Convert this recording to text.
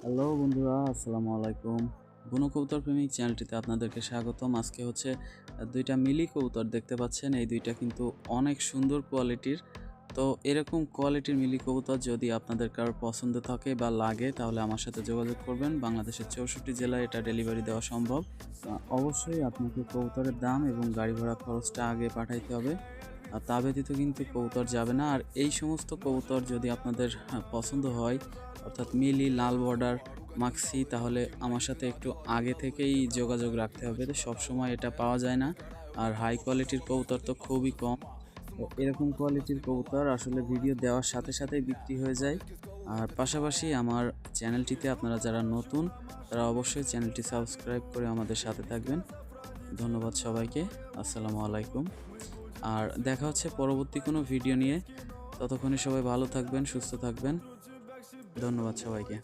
Hello বন্ধুরা, আসসালামু আলাইকুম। বুনো কবুতর প্রেমিক চ্যানেলটিতে আপনাদেরকে স্বাগতম। আজকে হচ্ছে দুইটা মিলি কবুতর দেখতে পাচ্ছেন। এই দুইটা কিন্তু অনেক সুন্দর কোয়ালিটির। তো এরকম কোয়ালিটির মিলি কবুতর যদি আপনাদের কারোর পছন্দ থাকে বা লাগে তাহলে আমার সাথে যোগাযোগ করবেন। বাংলাদেশের 64 জেলায় এটা ডেলিভারি দেওয়া সম্ভব। অবশ্যই আপনাকে কবুতরের দাম এবং গাড়ি ভাড়া খরচটা আগে পাঠাইতে হবে। আর তা ব্যতীত কিন্তু কবুতর যাবে না। আর এই সমস্ত কবুতর যদি আপনাদের পছন্দ হয়, অর্থাৎ মিলি, লাল বর্ডার, মাক্সি, তাহলে আমার সাথে একটু আগে থেকেই যোগাযোগ রাখতে হবে। তো সবসময় এটা পাওয়া যায় না। আর হাই কোয়ালিটির কবুতর তো খুবই কম। তো এরকম কোয়ালিটির কবুতর আসলে ভিডিও দেওয়ার সাথে সাথেই বিক্রি হয়ে যায়। আর পাশাপাশি আমার চ্যানেলটিতে আপনারা যারা নতুন তারা অবশ্যই চ্যানেলটি সাবস্ক্রাইব করে আমাদের সাথে থাকবেন। ধন্যবাদ সবাইকে। আসসালামু আলাইকুম। আর দেখা হচ্ছে পরবর্তী কোনো ভিডিও নিয়ে। ততক্ষণে সবাই ভালো থাকবেন, সুস্থ থাকবেন। ধন্যবাদ সবাইকে।